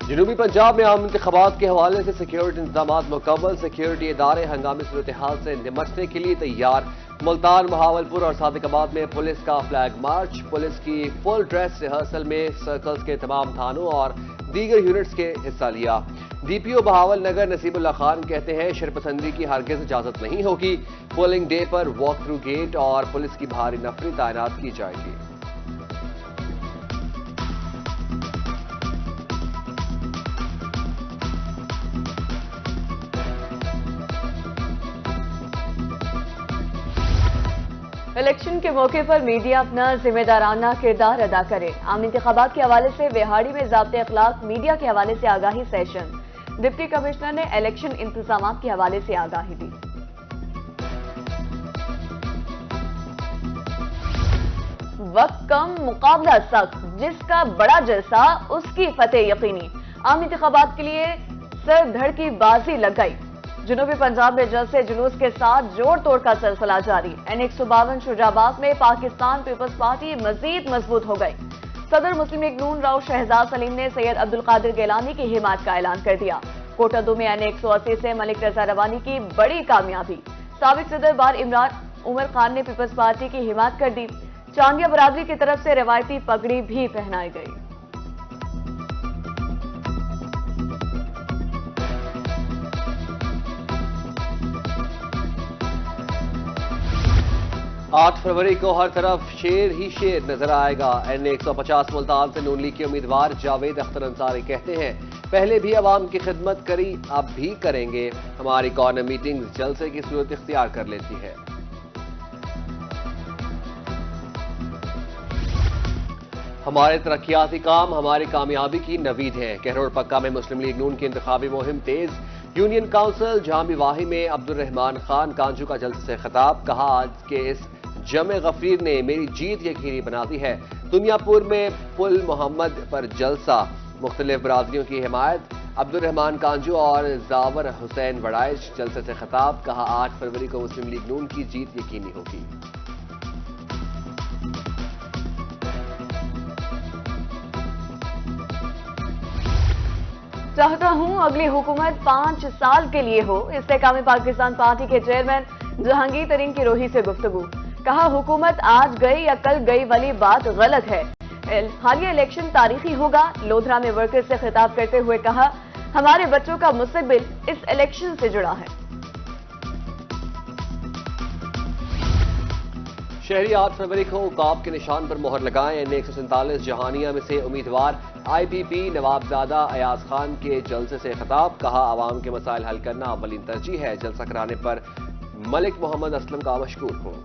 جنوبی پنجاب میں عام انتخابات کے حوالے سے سیکیورٹی انتظامات مکمل، سیکیورٹی ادارے ہنگامی صورتحال سے نمٹنے کے لیے تیار۔ ملتان، بہاولپور اور صادق آباد میں پولیس کا فلیگ مارچ، پولیس کی فل ڈریس ریہرسل میں سرکلز کے تمام تھانوں اور دیگر یونٹس کے حصہ لیا۔ ڈی پی او بہاول نگر نصیب اللہ خان کہتے ہیں شرپسندی کی ہرگز اجازت نہیں ہوگی، پولنگ ڈے پر واک تھرو گیٹ اور پولیس کی بھاری نفری تعینات کی جائے گی۔ الیکشن کے موقع پر میڈیا اپنا ذمہ دارانہ کردار ادا کرے۔ عام انتخابات کے حوالے سے وہاڑی میں ضابطۂ اخلاق میڈیا کے حوالے سے آگاہی سیشن، ڈپٹی کمشنر نے الیکشن انتظامات کے حوالے سے آگاہی دی۔ وقت کم، مقابلہ سخت، جس کا بڑا جلسہ اس کی فتح یقینی۔ عام انتخابات کے لیے سر دھڑ کی بازی لگ گئی۔ جنوبی پنجاب میں جلسے جلوس کے ساتھ جوڑ توڑ کا سلسلہ جاری۔ N152 شجاع آباد میں پاکستان پیپلز پارٹی مزید مضبوط ہو گئی۔ صدر مسلم لیگ نون راؤ شہزاد سلیم نے سید عبدالقادر گیلانی کی حمایت کا اعلان کر دیا۔ کوٹہ 2 میں N180 سے ملک رضا روانی کی بڑی کامیابی۔ سابق صدر بار عمران عمر خان نے پیپلز پارٹی کی حمایت کر دی۔ چاندیا برادری کی طرف سے روایتی پگڑی بھی پہنائی گئی۔ 8 فروری کو ہر طرف شیر ہی شیر نظر آئے گا۔ N150 ملتان سے نون لیگ کے امیدوار جاوید اختر انصاری کہتے ہیں پہلے بھی عوام کی خدمت کری، اب بھی کریں گے۔ ہماری کارنر میٹنگ جلسے کی صورت اختیار کر لیتی ہے۔ ہمارے ترقیاتی کام ہماری کامیابی کی نوید ہیں۔ کہروڑ پکا میں مسلم لیگ نون کی انتخابی مہم تیز۔ یونین کونسل جہاں واہی میں عبدالرحمان خان کانجو کا جلسے سے خطاب، کہا آج کے اس جمع غفیر نے میری جیت یقینی بنا دی ہے۔ دنیا پور میں پل محمد پر جلسہ، مختلف برادریوں کی حمایت، عبدالرحمان کانجو اور زاور حسین وڑائش جلسے سے خطاب، کہا 8 فروری کو مسلم لیگ نون کی جیت یقینی ہوگی۔ چاہتا ہوں اگلی حکومت 5 سال کے لیے ہو، استحکام پاکستان پارٹی کے چیئرمین جہانگیر ترین کی روحی سے گفتگو، کہا حکومت آج گئی یا کل گئی والی بات غلط ہے، حالیہ الیکشن تاریخی ہوگا۔ لودھرا میں ورکرز سے خطاب کرتے ہوئے کہا ہمارے بچوں کا مستقبل اس الیکشن سے جڑا ہے۔ شہری 8 فروری کو عقاب کے نشان پر مہر لگائیں۔ N147 جہانیہ میں سے امیدوار IPP نوابزادہ ایاز خان کے جلسے سے خطاب، کہا عوام کے مسائل حل کرنا اولین ترجیح ہے، جلسہ کرانے پر ملک محمد اسلم کا مشکور ہوں۔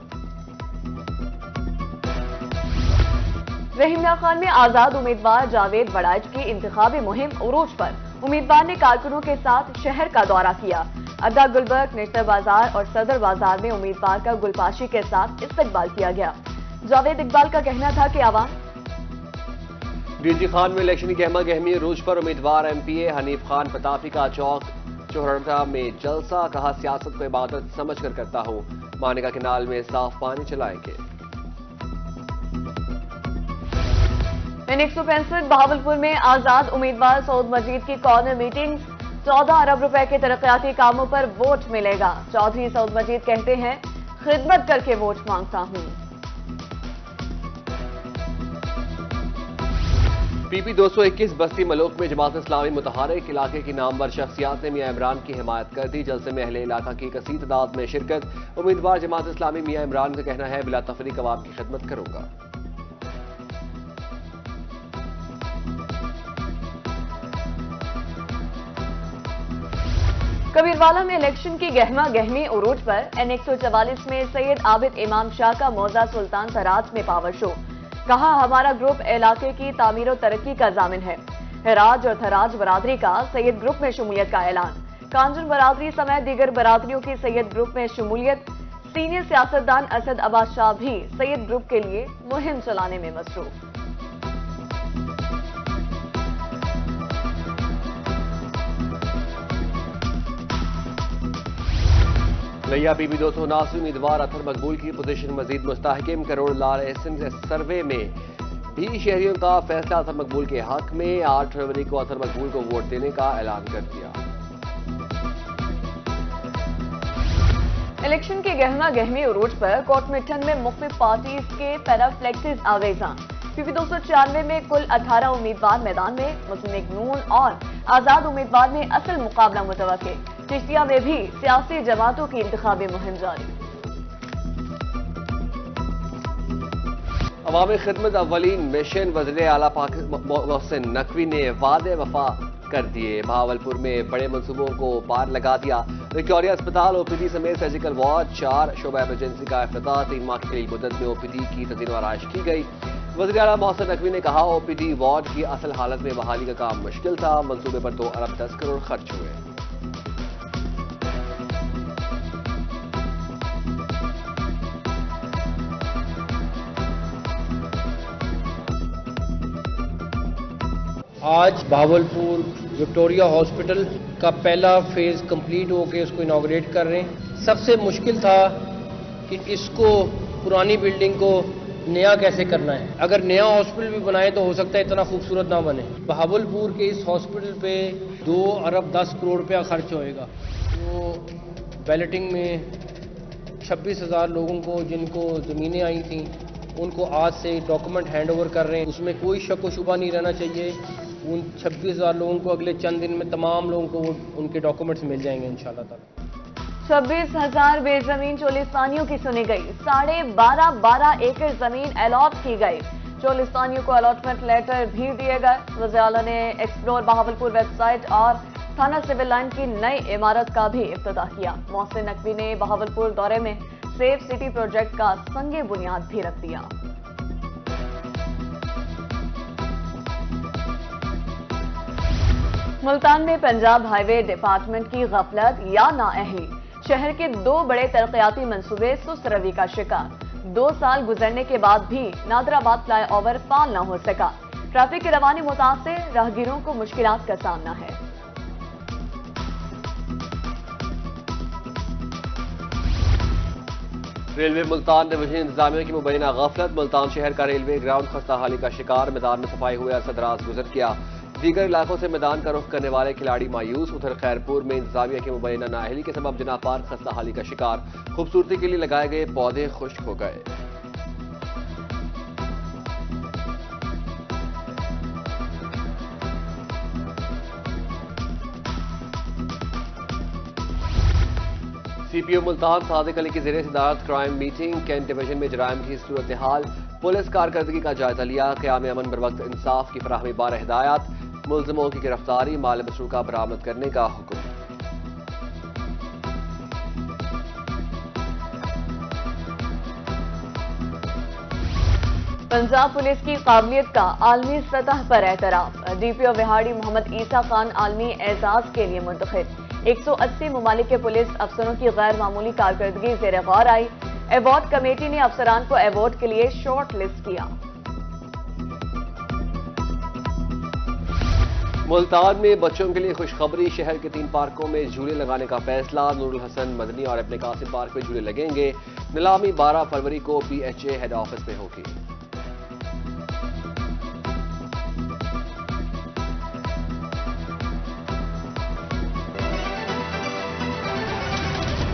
رحیم اللہ خان میں آزاد امیدوار جاوید وڑائچ کی انتخابی مہم عروج پر، امیدوار نے کارکنوں کے ساتھ شہر کا دورہ کیا۔ اڈا گلبرگ، نشتر بازار اور صدر بازار میں امیدوار کا گلپاشی کے ساتھ استقبال کیا گیا۔ جاوید اقبال کا کہنا تھا کہ عوام ڈی جی خان میں الیکشن کی گہما گہمی عروج پر، امیدوار MPA حنیف خان پتافی کا چوک چوہرٹا میں جلسہ، کہا سیاست کو عبادت سمجھ کر کرتا ہوں، مانیکا کینال میں صاف پانی چلائیں گے۔ N165 بہاولپور میں آزاد امیدوار سعود مجید کی کارنر میٹنگ، 14 ارب روپے کے ترقیاتی کاموں پر ووٹ ملے گا۔ چودھری سعود مجید کہتے ہیں خدمت کر کے ووٹ مانگتا ہوں۔ PP 221 بستی ملوک میں جماعت اسلامی متحرک علاقے کی نامور شخصیات نے میاں عمران کی حمایت کر دی۔ جلسے میں اہل علاقہ کی کثیر تعداد میں شرکت، امیدوار جماعت اسلامی میاں عمران کا کہنا ہے بلا تفریق عوام کی خدمت کروں گا۔ کبیروالا میں الیکشن کی گہما گہمی عروج پر، N144 میں سید عابد امام شاہ کا موضع سلطان سراج میں پاور شو، کہا ہمارا گروپ علاقے کی تعمیر و ترقی کا ضامن ہے۔ ہراج اور تھراج برادری کا سید گروپ میں شمولیت کا اعلان، کانجن برادری سمیت دیگر برادریوں کی سید گروپ میں شمولیت۔ سینئر سیاستدان اسد عباس شاہ بھی سید گروپ کے لیے مہم چلانے میں مصروف۔ لیا PP 279 امیدوار اطہر مقبول کی پوزیشن مزید مستحکم، کروڑ لال سروے میں بھی شہریوں کا فیصلہ اثر مقبول کے حق میں، 8 فروری کو اثر مقبول کو ووٹ دینے کا اعلان کر دیا۔ الیکشن کی گہما گہمی عروج پر کوٹ مٹھن میں مختلف پارٹیز کے پیرا فلیکسز آویزاں۔ پی پی 296 میں کل 18 امیدوار میدان میں، مسلم لیگ نون اور آزاد امیدوار میں اصل مقابلہ متوقع۔ چشتیہ میں بھی سیاسی جماعتوں کی انتخابی مہم جاری۔ عوامی خدمت اولین مشن وزیر اعلیٰ محسن نقوی نے وعدے وفا کر دیے، بہاولپور میں بڑے منصوبوں کو پار لگا دیا۔ وکٹوریہ اسپتال او پی ڈی سمیت سرجیکل وارڈ 4 شعبہ ایمرجنسی کا افتتاح، 3 ماہ کی قلیل مدت میں او پی ڈی کی تزئین و آرائش کی گئی۔ وزیر اعلیٰ محسن نقوی نے کہا او پی ڈی وارڈ کی اصل حالت میں بحالی کا کام مشکل تھا، منصوبے پر 2 ارب 10 کروڑ خرچ ہوئے۔ آج بہاولپور وکٹوریہ ہاسپٹل کا پہلا فیز کمپلیٹ ہو کے اس کو انوگریٹ کر رہے ہیں۔ سب سے مشکل تھا کہ اس کو پرانی بلڈنگ کو نیا کیسے کرنا ہے۔ اگر نیا ہاسپٹل بھی بنائے تو ہو سکتا ہے اتنا خوبصورت نہ بنے۔ بہاولپور کے اس ہاسپٹل پہ 2 ارب 10 کروڑ روپیہ خرچ ہوئے گا۔ تو بیلٹنگ میں 26,000 لوگوں کو جن کو زمینیں آئی تھیں ان کو آج سے ڈاکومنٹ ہینڈ اوور کر رہے ہیں۔ اس میں کوئی شک و شبہ نہیں رہنا چاہیے، ان 26,000 لوگوں کو اگلے چند دن میں تمام لوگوں کو ان کے ڈاکومنٹس مل جائیں گے انشاءاللہ تعالی۔ 26,000 بے زمین چولستانیوں کی سنی گئی، 12.5 ایکڑ زمین الاٹ کی گئی، چولستانیوں کو الاٹمنٹ لیٹر بھی دیے گئے۔ وزیر اعلیٰ نے ایکسپلور بہاولپور ویب سائٹ اور تھانہ سول لائن کی نئی عمارت کا بھی افتتاح کیا۔ محسن نقوی نے بہاولپور دورے میں سیف سٹی پروجیکٹ کا سنگ بنیاد بھی رکھ دیا۔ ملتان میں پنجاب ہائی وے ڈپارٹمنٹ کی غفلت یا نااہلی، شہر کے 2 بڑے ترقیاتی منصوبے سست روی کا شکار۔ 2 سال گزرنے کے بعد بھی نادرآباد فلائی اوور فعال نہ ہو سکا، ٹریفک کی روانی متاثر، راہگیروں کو مشکلات کا سامنا ہے۔ ریلوے ملتان ڈویژن انتظامیہ کی مبینہ غفلت، ملتان شہر کا ریلوے گراؤنڈ خستہ حالی کا شکار، میدان میں صفائی ہوئے عرصہ دراز گزر گیا، دیگر علاقوں سے میدان کا رخ کرنے والے کھلاڑی مایوس۔ ادھر خیرپور میں انتظامیہ کی مبینہ نااہلی کے سبب جناح پارک خستہ حالی کا شکار، خوبصورتی کے لیے لگائے گئے پودے خشک ہو گئے۔ سی پی او ملتان صادق علی کی زیر صدارت کرائم میٹنگ، کینٹ ڈویژن میں جرائم کی صورتحال، پولیس کارکردگی کا جائزہ لیا، قیام امن بروقت انصاف کی فراہمی بار ہدایات، ملزموں کی گرفتاری، مال مسروقہ برآمد کرنے کا حکم۔ پنجاب پولیس کی قابلیت کا عالمی سطح پر اعتراف، ڈی پی او وہاڑی محمد عیسیٰ خان عالمی اعزاز کے لیے منتخب، 180 ممالک کے پولیس افسروں کی غیر معمولی کارکردگی زیر غور آئی، ایوارڈ کمیٹی نے افسران کو ایوارڈ کے لیے شارٹ لسٹ کیا۔ ملتان میں بچوں کے لیے خوشخبری، شہر کے 3 پارکوں میں جھولے لگانے کا فیصلہ، نور الحسن مدنی اور ابن قاسم پارک میں جھولے لگیں گے، نیلامی 12 فروری کو P H A head office میں ہوگی۔